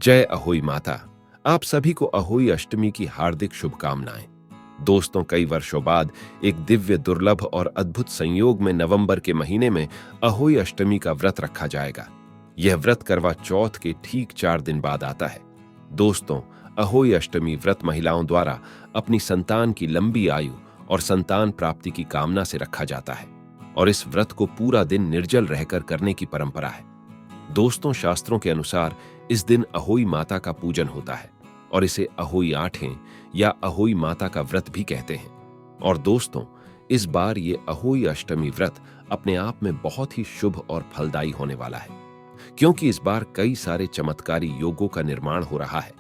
जय अहोई माता। आप सभी को अहोई अष्टमी की हार्दिक शुभकामनाएं। दोस्तों, कई वर्षों बाद एक दिव्य, दुर्लभ और अद्भुत संयोग में नवंबर के महीने में अहोई अष्टमी का व्रत रखा जाएगा। यह व्रत करवा चौथ के ठीक 4 दिन बाद आता है। दोस्तों, अहोई अष्टमी व्रत महिलाओं द्वारा अपनी संतान की लंबी आयु और संतान प्राप्ति की कामना से रखा जाता है और इस व्रत को पूरा दिन निर्जल रहकर करने की परंपरा है। दोस्तों, शास्त्रों के अनुसार इस दिन अहोई माता का पूजन होता है और इसे अहोई आठें या अहोई माता का व्रत भी कहते हैं। और दोस्तों, इस बार ये अहोई अष्टमी व्रत अपने आप में बहुत ही शुभ और फलदायी होने वाला है, क्योंकि इस बार कई सारे चमत्कारी योगों का निर्माण हो रहा है,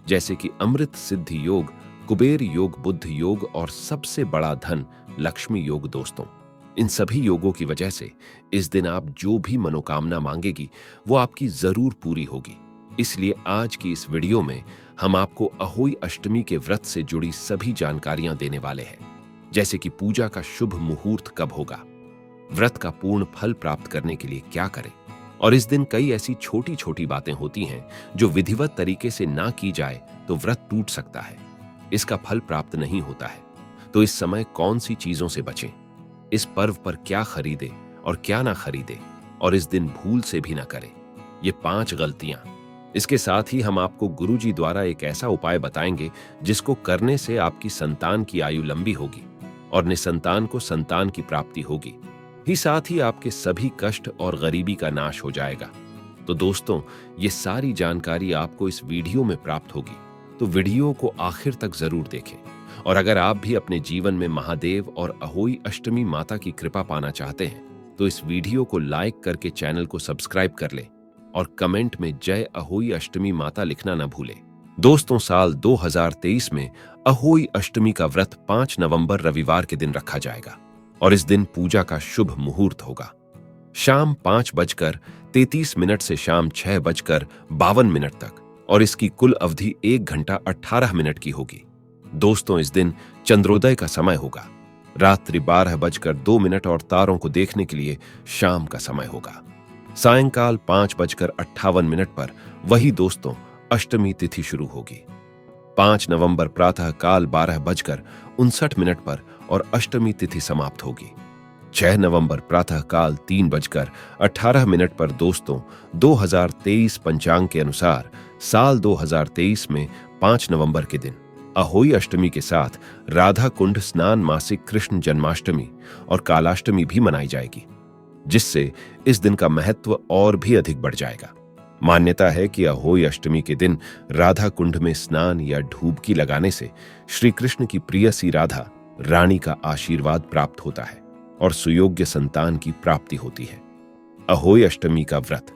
जैसे कि अमृत सिद्धि योग, कुबेर योग, बुद्ध योग और सबसे बड़ा धन लक्ष्मी योग। दोस्तों, इन सभी योगों की वजह से इस दिन आप जो भी मनोकामना मांगेगी वो आपकी जरूर पूरी होगी। इसलिए आज की इस वीडियो में हम आपको अहोई अष्टमी के व्रत से जुड़ी सभी जानकारियां देने वाले हैं, जैसे कि पूजा का शुभ मुहूर्त कब होगा, व्रत का पूर्ण फल प्राप्त करने के लिए क्या करें, और इस दिन कई ऐसी छोटी छोटी बातें होती हैं जो विधिवत तरीके से ना की जाए तो व्रत टूट सकता है, इसका फल प्राप्त नहीं होता है। तो इस समय कौन सी चीजों से बचें, इस पर्व पर क्या खरीदे और क्या ना खरीदे, और इस दिन भूल से भी ना करें, ये 5 गलतियां। इसके साथ ही हम आपको गुरुजी द्वारा एक ऐसा उपाय बताएंगे जिसको करने से आपकी संतान की आयु लंबी होगी और निसंतान को संतान की प्राप्ति होगी ही, साथ ही आपके सभी कष्ट और गरीबी का नाश हो जाएगा। तो दोस्तों, ये सारी जानकारी आपको इस वीडियो में प्राप्त होगी, तो वीडियो को आखिर तक जरूर देखें। और अगर आप भी अपने जीवन में महादेव और अहोई अष्टमी माता की कृपा पाना चाहते हैं तो इस वीडियो को लाइक करके चैनल को सब्सक्राइब कर लें और कमेंट में जय अहोई अष्टमी माता लिखना न भूलें। दोस्तों, साल 2023 में अहोई अष्टमी का व्रत 5 नवंबर रविवार के दिन रखा जाएगा और इस दिन पूजा का शुभ मुहूर्त होगा शाम 5:33 से शाम 6:52 तक, और इसकी कुल अवधि 1 घंटा 18 मिनट की होगी। दोस्तों, इस दिन चंद्रोदय का समय होगा रात्रि 12:02 और तारों को देखने के लिए शाम का समय होगा सायंकाल 5:58 पर। वही दोस्तों, अष्टमी तिथि शुरू होगी 5 नवंबर प्रातः काल 12:59 पर और अष्टमी तिथि समाप्त होगी 6 नवंबर प्रातः काल 3:18 पर। दोस्तों, 2023 पंचांग के अनुसार साल 2023 में 5 नवंबर के दिन अहोई अष्टमी के साथ राधा कुंड स्नान, मासिक कृष्ण जन्माष्टमी और कालाष्टमी भी मनाई जाएगी, जिससे इस दिन का महत्व और भी अधिक बढ़ जाएगा। मान्यता है कि अहोई अष्टमी के दिन राधा कुंड में स्नान या डुबकी लगाने से श्री कृष्ण की प्रियसी राधा रानी का आशीर्वाद प्राप्त होता है और सुयोग्य संतान की प्राप्ति होती है। अहोई अष्टमी का व्रत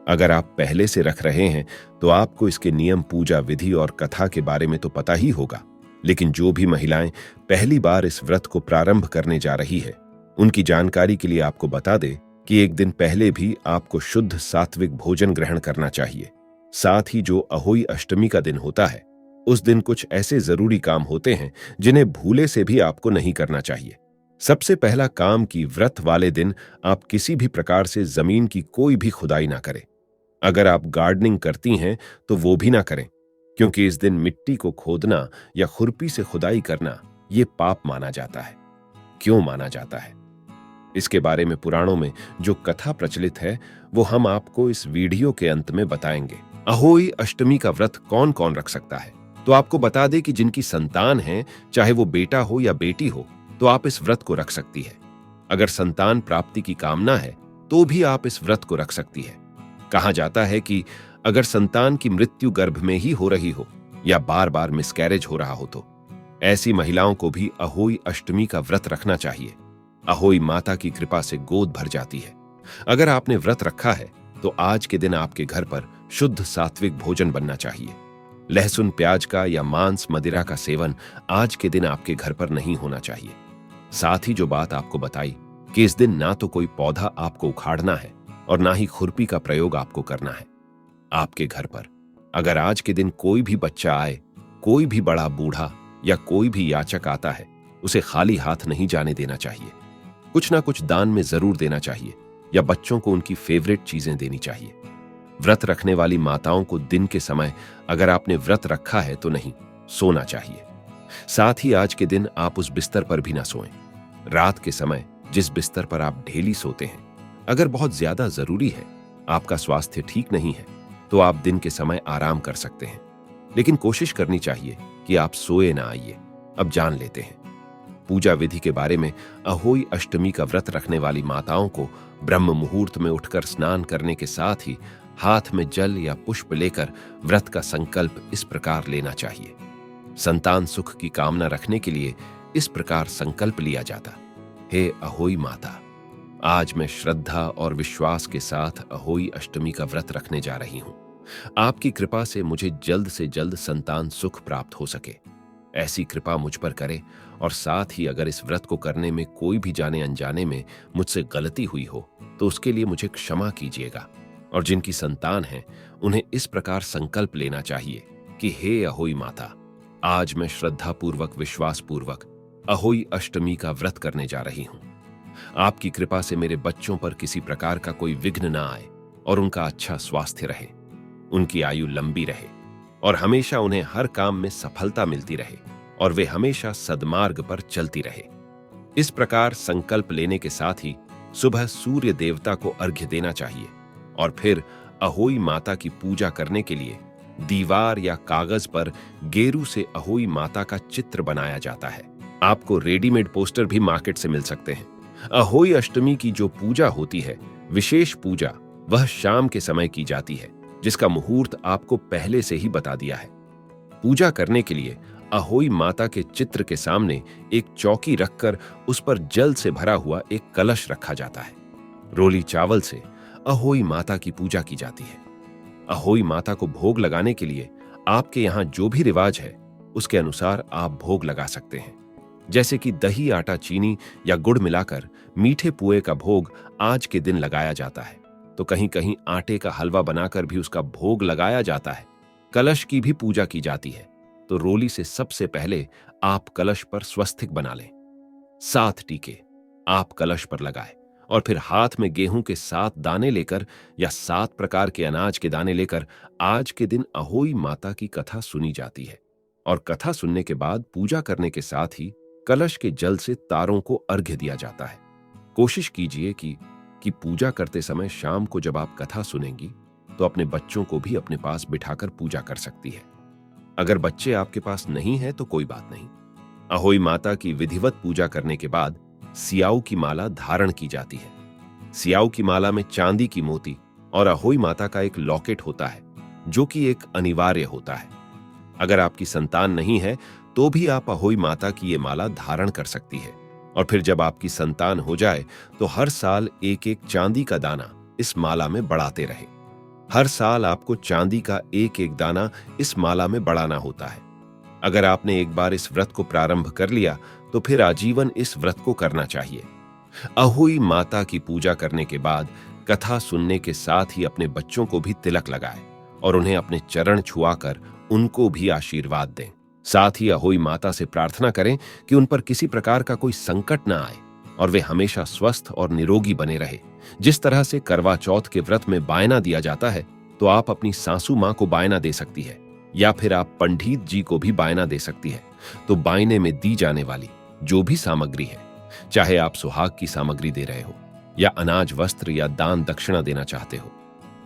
अगर आप पहले से रख रहे हैं तो आपको इसके नियम, पूजा विधि और कथा के बारे में तो पता ही होगा, लेकिन जो भी महिलाएं पहली बार इस व्रत को प्रारंभ करने जा रही है उनकी जानकारी के लिए आपको बता दें कि एक दिन पहले भी आपको शुद्ध सात्विक भोजन ग्रहण करना चाहिए। साथ ही जो अहोई अष्टमी का दिन होता है उस दिन कुछ ऐसे जरूरी काम होते हैं जिन्हें भूले से भी आपको नहीं करना चाहिए। सबसे पहला काम कि व्रत वाले दिन आप किसी भी प्रकार से जमीन की कोई भी खुदाई ना करें। अगर आप गार्डनिंग करती हैं तो वो भी ना करें, क्योंकि इस दिन मिट्टी को खोदना या खुरपी से खुदाई करना ये पाप माना जाता है। क्यों माना जाता है, इसके बारे में पुराणों में जो कथा प्रचलित है वो हम आपको इस वीडियो के अंत में बताएंगे। अहोई अष्टमी का व्रत कौन कौन रख सकता है, तो आपको बता दें कि जिनकी संतान है, चाहे वो बेटा हो या बेटी हो, तो आप इस व्रत को रख सकती है। अगर संतान प्राप्ति की कामना है तो भी आप इस व्रत को रख सकती है। कहा जाता है कि अगर संतान की मृत्यु गर्भ में ही हो रही हो या बार बार मिसकैरेज हो रहा हो तो ऐसी महिलाओं को भी अहोई अष्टमी का व्रत रखना चाहिए। अहोई माता की कृपा से गोद भर जाती है। अगर आपने व्रत रखा है तो आज के दिन आपके घर पर शुद्ध सात्विक भोजन बनना चाहिए। लहसुन, प्याज का या मांस, मदिरा का सेवन आज के दिन आपके घर पर नहीं होना चाहिए। साथ ही जो बात आपको बताई कि इस दिन ना तो कोई पौधा आपको उखाड़ना है और ना ही खुरपी का प्रयोग आपको करना है। आपके घर पर अगर आज के दिन कोई भी बच्चा आए, कोई भी बड़ा बूढ़ा या कोई भी याचक आता है, उसे खाली हाथ नहीं जाने देना चाहिए। कुछ ना कुछ दान में जरूर देना चाहिए या बच्चों को उनकी फेवरेट चीजें देनी चाहिए। व्रत रखने वाली माताओं को दिन के समय अगर आपने व्रत रखा है तो नहीं सोना चाहिए। साथ ही आज के दिन आप उस बिस्तर पर भी ना सोएं। रात के समय जिस बिस्तर पर आप डेली सोते हैं, अगर बहुत ज्यादा जरूरी है, आपका स्वास्थ्य ठीक नहीं है, तो आप दिन के समय आराम कर सकते हैं, लेकिन कोशिश करनी चाहिए कि आप सोए ना। आइए अब जान लेते हैं पूजा विधि के बारे में। अहोई अष्टमी का व्रत रखने वाली माताओं को ब्रह्म मुहूर्त में उठकर स्नान करने के साथ ही हाथ में जल या पुष्प लेकर व्रत का संकल्प इस प्रकार लेना चाहिए। संतान सुख की कामना रखने के लिए इस प्रकार संकल्प लिया जाता। हे अहोई माता, आज मैं श्रद्धा और विश्वास के साथ अहोई अष्टमी का व्रत रखने जा रही हूं। आपकी कृपा से मुझे जल्द से जल्द संतान सुख प्राप्त हो सके, ऐसी कृपा मुझ पर करे। और साथ ही अगर इस व्रत को करने में कोई भी जाने अनजाने में मुझसे गलती हुई हो तो उसके लिए मुझे क्षमा कीजिएगा। और जिनकी संतान है उन्हें इस प्रकार संकल्प लेना चाहिए कि हे अहोई माता, आज मैं श्रद्धा पूर्वक विश्वास पूर्वक अहोई अष्टमी का व्रत करने जा रही हूं। आपकी कृपा से मेरे बच्चों पर किसी प्रकार का कोई विघ्न ना आए और उनका अच्छा स्वास्थ्य रहे, उनकी आयु लंबी रहे और हमेशा उन्हें हर काम में सफलता मिलती रहे और वे हमेशा सद्मार्ग पर चलती रहे। इस प्रकार संकल्प लेने के साथ ही सुबह सूर्य देवता को अर्घ्य देना चाहिए और फिर अहोई माता की पूजा करने के लिए दीवार या कागज पर गेरू से अहोई माता का चित्र बनाया जाता है। आपको रेडीमेड पोस्टर भी मार्केट से मिल सकते हैं। अहोई अष्टमी की जो पूजा होती है, विशेष पूजा, वह शाम के समय की जाती है, जिसका मुहूर्त आपको पहले से ही बता दिया है। पूजा करने के लिए अहोई माता के चित्र के सामने एक चौकी रखकर उस पर जल से भरा हुआ एक कलश रखा जाता है। रोली चावल से अहोई माता की पूजा की जाती है। अहोई माता को भोग लगाने के लिए आपके यहाँ जो भी रिवाज है उसके अनुसार आप भोग लगा सकते हैं, जैसे कि दही, आटा, चीनी या गुड़ मिलाकर मीठे पुए का भोग आज के दिन लगाया जाता है, तो कहीं कहीं आटे का हलवा बनाकर भी उसका भोग लगाया जाता है। कलश की भी पूजा की जाती है, तो रोली से सबसे पहले आप कलश पर स्वस्तिक बना लें। 7 टीके आप कलश पर लगाएं और फिर हाथ में गेहूं के 7 दाने लेकर या 7 प्रकार के अनाज के दाने लेकर आज के दिन अहोई माता की कथा सुनी जाती है। और कथा सुनने के बाद पूजा करने के साथ ही कलश के जल से तारों को अर्घ्य दिया जाता है। कोशिश कीजिए कि पूजा करते समय शाम को जब आप कथा सुनेंगी तो अपने बच्चों को भी अपने पास बिठाकर पूजा कर सकती है। अगर बच्चे आपके पास नहीं है तो कोई बात नहीं। अहोई माता की विधिवत पूजा करने के बाद सियाऊ की माला धारण की जाती है। सियाऊ की माला में चांदी की मोती और अहोई माता का एक लॉकेट होता है, जो कि एक अनिवार्य होता है। अगर आपकी संतान नहीं है तो भी आप अहोई माता की ये माला धारण कर सकती है। और फिर जब आपकी संतान हो जाए तो हर साल एक एक चांदी का दाना इस माला में बढ़ाते रहे। हर साल आपको चांदी का एक एक दाना इस माला में बढ़ाना होता है। अगर आपने एक बार इस व्रत को प्रारंभ कर लिया तो फिर आजीवन इस व्रत को करना चाहिए। अहोई माता की पूजा करने के बाद कथा सुनने के साथ ही अपने बच्चों को भी तिलक लगाएं और उन्हें अपने चरण छुआकर उनको भी आशीर्वाद दें। साथ ही अहोई माता से प्रार्थना करें कि उन पर किसी प्रकार का कोई संकट न आए और वे हमेशा स्वस्थ और निरोगी बने रहे। जिस तरह से करवा चौथ के व्रत में बायना दिया जाता है, तो आप अपनी सासू मां को बायना दे सकती है या फिर आप पंडित जी को भी बायना दे सकती है। तो बायने में दी जाने वाली जो भी सामग्री है, चाहे आप सुहाग की सामग्री दे रहे हो या अनाज, वस्त्र या दान दक्षिणा देना चाहते हो,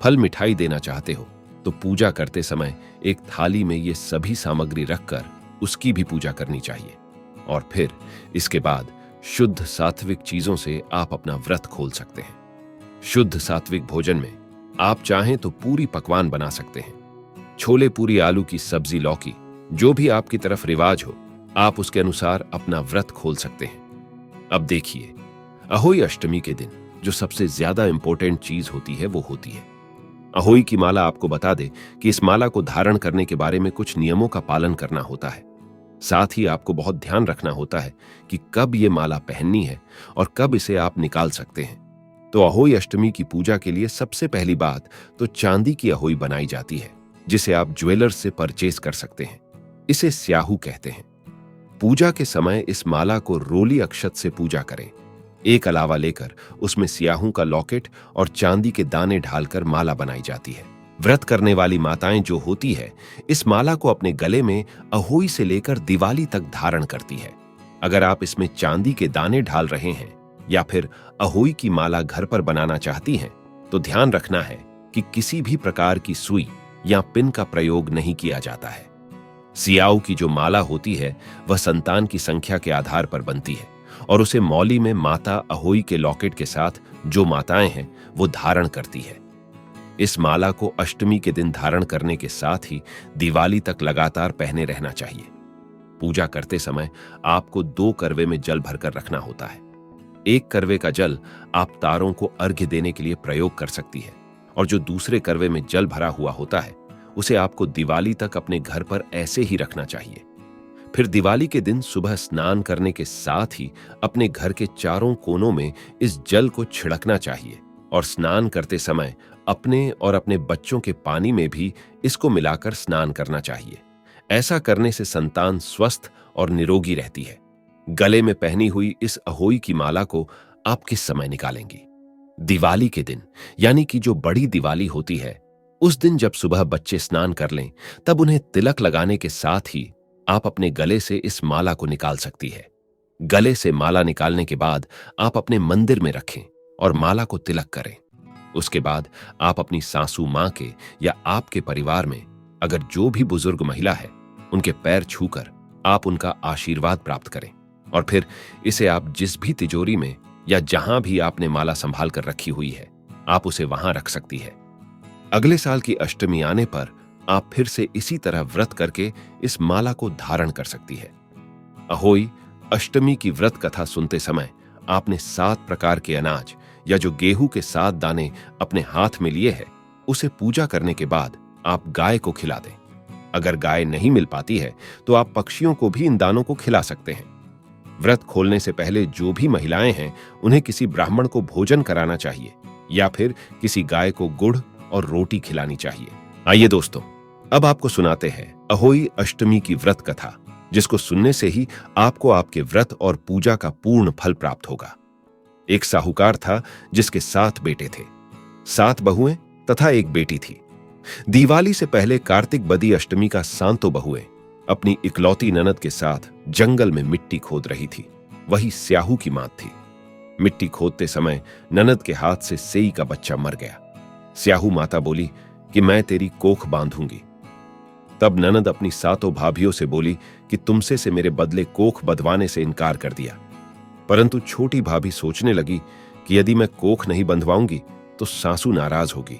फल मिठाई देना चाहते हो, तो पूजा करते समय एक थाली में ये सभी सामग्री रखकर उसकी भी पूजा करनी चाहिए। और फिर इसके बाद शुद्ध सात्विक चीजों से आप अपना व्रत खोल सकते हैं। शुद्ध सात्विक भोजन में आप चाहें तो पूरी पकवान बना सकते हैं। छोले, पूरी, आलू की सब्जी, लौकी, जो भी आपकी तरफ रिवाज हो, आप उसके अनुसार अपना व्रत खोल सकते हैं। अब देखिए, अहोई अष्टमी के दिन जो सबसे ज्यादा इंपॉर्टेंट चीज होती है वो होती है अहोई की माला। आपको बता दे कि इस माला को धारण करने के बारे में कुछ नियमों का पालन करना होता है। साथ ही आपको बहुत ध्यान रखना होता है कि कब ये माला पहननी है और कब इसे आप निकाल सकते हैं। तो अहोई अष्टमी की पूजा के लिए सबसे पहली बात तो चांदी की अहोई बनाई जाती है, जिसे आप ज्वेलर्स से परचेज कर सकते हैं। इसे स्याहू कहते हैं। पूजा के समय इस माला को रोली अक्षत से पूजा करें। एक अलावा लेकर उसमें स्याहू का लॉकेट और चांदी के दाने ढालकर माला बनाई जाती है। व्रत करने वाली माताएं जो होती है, इस माला को अपने गले में अहोई से लेकर दिवाली तक धारण करती है। अगर आप इसमें चांदी के दाने ढाल रहे हैं या फिर अहोई की माला घर पर बनाना चाहती हैं, तो ध्यान रखना है कि किसी भी प्रकार की सुई या पिन का प्रयोग नहीं किया जाता है। सियाओ की जो माला होती है वह संतान की संख्या के आधार पर बनती है और उसे मौली में माता अहोई के लॉकेट के साथ जो माताएं हैं वो धारण करती है। इस माला को अष्टमी के दिन धारण करने के साथ ही दिवाली तक लगातार पहने रहना चाहिए। पूजा करते समय आपको 2 करवे में जल भरकर रखना होता है। एक करवे का जल आप तारों को अर्घ्य देने के लिए प्रयोग कर सकती है और जो दूसरे करवे में जल भरा हुआ होता है उसे आपको दिवाली तक अपने घर पर ऐसे ही रखना चाहिए। फिर दिवाली के दिन सुबह स्नान करने के साथ ही अपने घर के चारों कोनों में इस जल को छिड़कना चाहिए और स्नान करते समय अपने और अपने बच्चों के पानी में भी इसको मिलाकर स्नान करना चाहिए। ऐसा करने से संतान स्वस्थ और निरोगी रहती है। गले में पहनी हुई इस अहोई की माला को आप किस समय निकालेंगी? दिवाली के दिन, यानी कि जो बड़ी दिवाली होती है, उस दिन जब सुबह बच्चे स्नान कर लें तब उन्हें तिलक लगाने के साथ ही आप अपने गले से इस माला को निकाल सकती है। गले से माला निकालने के बाद आप अपने मंदिर में रखें और माला को तिलक करें। उसके बाद आप अपनी सासू मां के या आपके परिवार में अगर जो भी बुजुर्ग महिला है उनके पैर छूकर आप उनका आशीर्वाद प्राप्त करें और फिर इसे आप जिस भी तिजोरी में या जहां भी आपने माला संभाल कर रखी हुई है आप उसे वहां रख सकती है। अगले साल की अष्टमी आने पर आप फिर से इसी तरह व्रत करके इस माला को धारण कर सकती है। अहोई अष्टमी की व्रत कथा सुनते समय आपने 7 प्रकार के अनाज या जो गेहूं के 7 दाने अपने हाथ में लिए हैं उसे पूजा करने के बाद आप गाय को खिला दें। अगर गाय नहीं मिल पाती है तो आप पक्षियों को भी इन दानों को खिला सकते हैं। व्रत खोलने से पहले जो भी महिलाएं हैं उन्हें किसी ब्राह्मण को भोजन कराना चाहिए या फिर किसी गाय को गुड़ और रोटी खिलानी चाहिए। आइए दोस्तों, अब आपको सुनाते हैं अहोई अष्टमी की व्रत कथा, जिसको सुनने से ही आपको आपके व्रत और पूजा का पूर्ण फल प्राप्त होगा। एक साहूकार था जिसके 7 बेटे थे, 7 बहुएं तथा एक बेटी थी। दिवाली से पहले कार्तिक बदी अष्टमी का सांतो बहुएं अपनी इकलौती ननद के साथ जंगल में मिट्टी खोद रही थी। वही स्याहू की मात थी। मिट्टी खोदते समय ननद के हाथ से सेई का बच्चा मर गया। स्याहू माता बोली कि मैं तेरी कोख बांधूंगी। तब ननद अपनी 7 भाभियों से बोली कि तुमसे से मेरे बदले कोख बंधवाने से इनकार कर दिया। परंतु छोटी भाभी सोचने लगी कि यदि मैं कोख नहीं बंधवाऊंगी तो सासू नाराज होगी।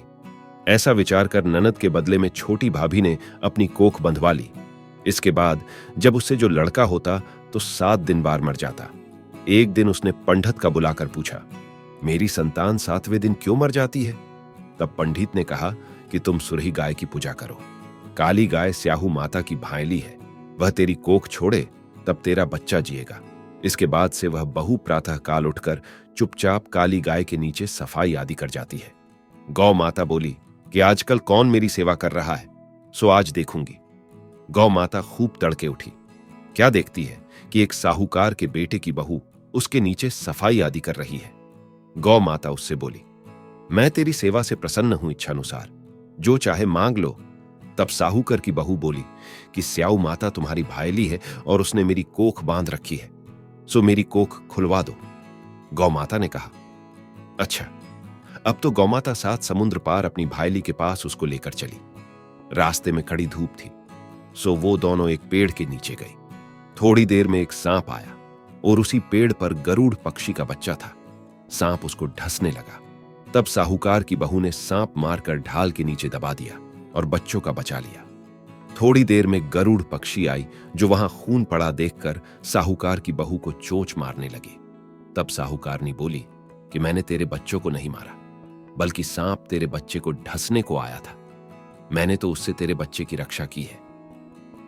ऐसा विचार कर ननद के बदले में छोटी भाभी ने अपनी कोख बंधवा ली। इसके बाद जब उससे जो लड़का होता तो 7 दिन बाद मर जाता। एक दिन उसने पंडित का बुलाकर पूछा, मेरी संतान 7वें दिन क्यों मर जाती है? तब पंडित ने कहा कि तुम सुरही गाय की पूजा करो। काली गाय स्याहू माता की भायली है, वह तेरी कोख छोड़े तब तेरा बच्चा जिएगा। इसके बाद से वह बहु प्रातः काल उठकर चुपचाप काली गाय के नीचे सफाई आदि कर जाती है। गौ माता बोली कि आजकल कौन मेरी सेवा कर रहा है, सो आज देखूंगी। गौ माता खूब तड़के उठी। क्या देखती है कि एक साहूकार के बेटे की बहू उसके नीचे सफाई आदि कर रही है। गौ माता उससे बोली, मैं तेरी सेवा से प्रसन्न हूं, इच्छानुसार जो चाहे मांग लो। तब साहूकर की बहू बोली कि स्याऊ माता तुम्हारी भायली है और उसने मेरी कोख बांध रखी है, सो मेरी कोख खुलवा दो। गौ माता ने कहा, अच्छा। अब तो गौमाता 7 समुद्र पार अपनी भायली के पास उसको लेकर चली। रास्ते में कड़ी धूप थी, सो वो दोनों एक पेड़ के नीचे गई। थोड़ी देर में एक सांप आया और उसी पेड़ पर गरुड़ पक्षी का बच्चा था। सांप उसको ढसने लगा। तब साहूकार की बहू ने सांप मारकर ढाल के नीचे दबा दिया और बच्चों का बचा लिया। थोड़ी देर में गरुड़ पक्षी आई जो वहां खून पड़ा देखकर साहूकार की बहू को चोंच मारने लगी। तब साहूकारनी बोली कि मैंने तेरे बच्चों को नहीं मारा, बल्कि सांप तेरे बच्चे को ढसने को आया था। मैंने तो उससे तेरे बच्चे की रक्षा की है।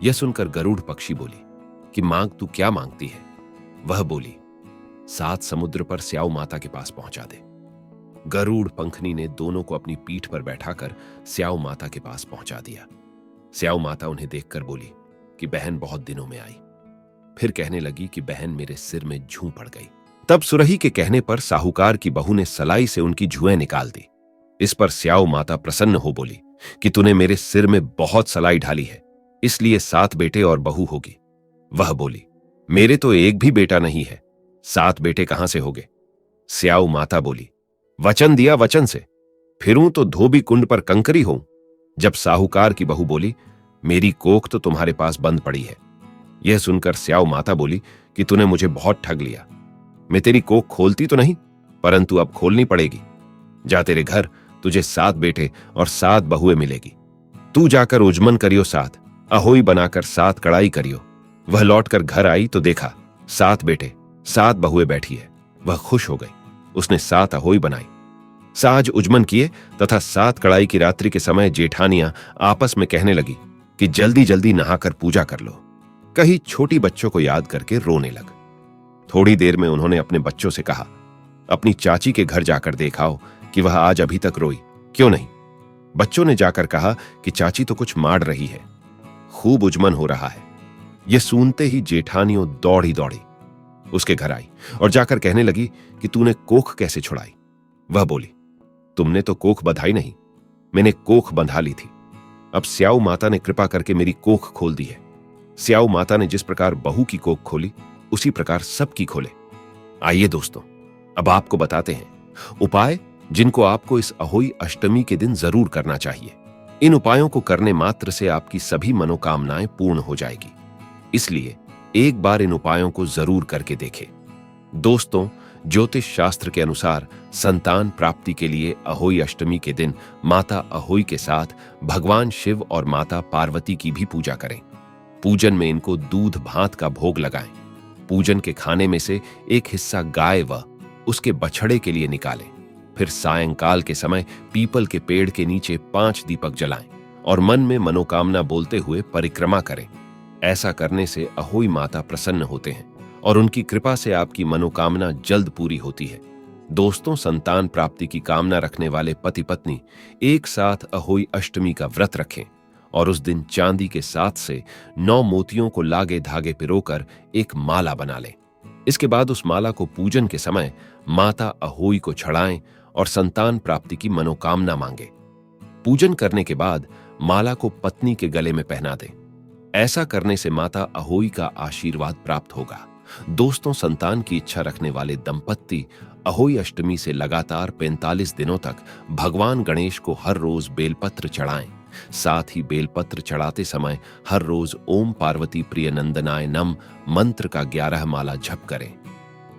यह सुनकर गरुड़ पक्षी बोली कि मांग, तू क्या मांगती है? वह बोली, 7 समुद्र पर स्याऊ माता के पास पहुंचा दे। गरुड़ पंखनी ने दोनों को अपनी पीठ पर बैठाकर स्याऊ माता के पास पहुंचा दिया। स्याऊ माता उन्हें देखकर बोली कि बहन बहुत दिनों में आई। फिर कहने लगी कि बहन मेरे सिर में जूं पड़ गई। तब सुरही के कहने पर साहूकार की बहू ने सलाई से उनकी जुएं निकाल दी। इस पर स्याऊ माता प्रसन्न हो बोली कि तूने मेरे सिर में बहुत सलाई ढाली है, इसलिए 7 बेटे और बहू होगी। वह बोली, मेरे तो एक भी बेटा नहीं है, 7 बेटे कहां से होगे? स्याऊ माता बोली, वचन दिया वचन से, फिरूं तो धोबी कुंड पर कंकरी होऊं। जब साहूकार की बहू बोली, मेरी कोख तो तुम्हारे पास बंद पड़ी है। यह सुनकर स्याऊ माता बोली कि तूने मुझे बहुत ठग लिया। मैं तेरी कोख खोलती तो नहीं, परंतु अब खोलनी पड़ेगी। जा, तेरे घर तुझे 7 बेटे और 7 बहुएं मिलेगी। तू जाकर उजमन करियो 7, अहोई बनाकर 7 कड़ाई करियो। वह लौटकर घर आई तो देखा 7 बेटे 7 बहुएं बैठी है। वह खुश हो गई। उसने 7 अहोई बनाई, साज उजमन किए तथा 7 कड़ाई की रात्रि के समय जेठानियां आपस में कहने लगी कि जल्दी जल्दी नहाकर पूजा कर लो। कहीं छोटी बच्चों को याद करके रोने लग। थोड़ी देर में उन्होंने अपने बच्चों से कहा, अपनी चाची के घर जाकर देखाओ कि वह आज अभी तक रोई क्यों नहीं। बच्चों ने जाकर कहा कि चाची तो कुछ मार रही है, खूब उजमन हो रहा है। यह सुनते ही जेठानियों दौड़ी दौड़ी उसके घर आई और जाकर कहने लगी कि तूने कोख कैसे छुड़ाई? वह बोली, तुमने तो कोख बंधाई नहीं, मैंने कोख बंधा ली थी। अब स्याऊ माता ने कृपा करके मेरी कोख खोल दी है। स्याऊ माता ने जिस प्रकार बहू की कोख खोली, उसी प्रकार सबकी खोले। आइए दोस्तों, अब आपको बताते हैं उपाय जिनको आपको इस अहोई अष्टमी के दिन जरूर करना चाहिए। इन उपायों को करने मात्र से आपकी सभी मनोकामनाएं पूर्ण हो जाएगी, इसलिए एक बार इन उपायों को जरूर करके देखें। दोस्तों, ज्योतिष शास्त्र के अनुसार संतान प्राप्ति के लिए अहोई अष्टमी के दिन माता अहोई के साथ भगवान शिव और माता पार्वती की भी पूजा करें। पूजन में इनको दूध भात का भोग लगाएं। पूजन के खाने में से एक हिस्सा गाय व उसके बछड़े के लिए निकालें। फिर सायंकाल के समय पीपल के पेड़ के नीचे 5 दीपक जलाएं और मन में मनोकामना बोलते हुए परिक्रमा करें। ऐसा करने से अहोई माता प्रसन्न होते हैं और उनकी कृपा से आपकी मनोकामना जल्द पूरी होती है। दोस्तों, संतान प्राप्ति की कामना रखने वाले पति पत्नी एक साथ अहोई अष्टमी का व्रत रखें और उस दिन चांदी के 7 से 9 मोतियों को लागे धागे पिरोकर एक माला बना लें। इसके बाद उस माला को पूजन के समय माता अहोई को चढ़ाएं और संतान प्राप्ति की मनोकामना मांगे। पूजन करने के बाद माला को पत्नी के गले में पहना दें। ऐसा करने से माता अहोई का आशीर्वाद प्राप्त होगा। दोस्तों, संतान की इच्छा रखने वाले दंपत्ति अहोई अष्टमी से लगातार 45 दिनों तक भगवान गणेश को हर रोज बेलपत्र चढ़ाएं। साथ ही बेलपत्र चढ़ाते समय हर रोज ओम पार्वती प्रिय नंदनाय नम मंत्र का 11 माला जप करें।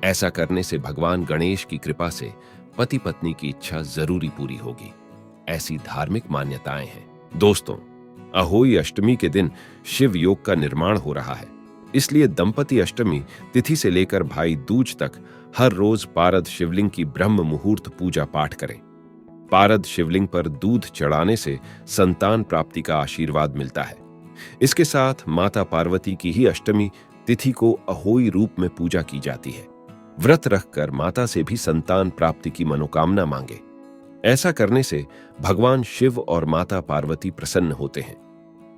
ऐसा करने से भगवान गणेश की कृपा से पति पत्नी की इच्छा जरूरी पूरी होगी। ऐसी धार्मिक मान्यताएं हैं। दोस्तों, अहोई अष्टमी के दिन शिव योग का निर्माण हो रहा है, इसलिए दंपति अष्टमी तिथि से लेकर भाई दूज तक हर रोज पारद शिवलिंग की ब्रह्म मुहूर्त पूजा पाठ करें। पारद शिवलिंग पर दूध चढ़ाने से संतान प्राप्ति का आशीर्वाद मिलता है। इसके साथ माता पार्वती की ही अष्टमी तिथि को अहोई रूप में पूजा की जाती है। व्रत रखकर माता से भी संतान प्राप्ति की मनोकामना मांगे। ऐसा करने से भगवान शिव और माता पार्वती प्रसन्न होते हैं।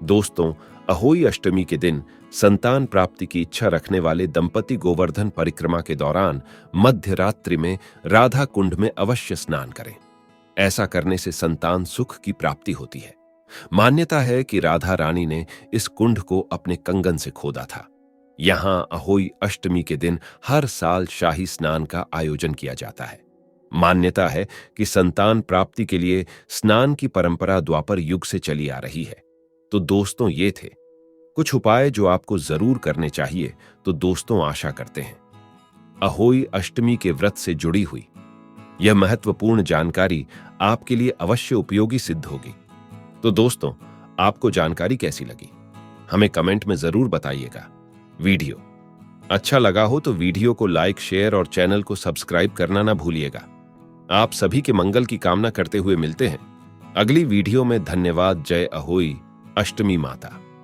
दोस्तों, अहोई अष्टमी के दिन संतान प्राप्ति की इच्छा रखने वाले दंपति गोवर्धन परिक्रमा के दौरान मध्य रात्रि में राधा कुंड में अवश्य स्नान करें। ऐसा करने से संतान सुख की प्राप्ति होती है। मान्यता है कि राधा रानी ने इस कुंड को अपने कंगन से खोदा था। यहां अहोई अष्टमी के दिन हर साल शाही स्नान का आयोजन किया जाता है। मान्यता है कि संतान प्राप्ति के लिए स्नान की परंपरा द्वापर युग से चली आ रही है। तो दोस्तों, ये थे कुछ उपाय जो आपको जरूर करने चाहिए। तो दोस्तों, आशा करते हैं अहोई अष्टमी के व्रत से जुड़ी हुई यह महत्वपूर्ण जानकारी आपके लिए अवश्य उपयोगी सिद्ध होगी। तो दोस्तों, आपको जानकारी कैसी लगी हमें कमेंट में जरूर बताइएगा। वीडियो अच्छा लगा हो तो वीडियो को लाइक, शेयर और चैनल को सब्सक्राइब करना ना भूलिएगा। आप सभी के मंगल की कामना करते हुए मिलते हैं अगली वीडियो में। धन्यवाद। जय अहोई अष्टमी माता।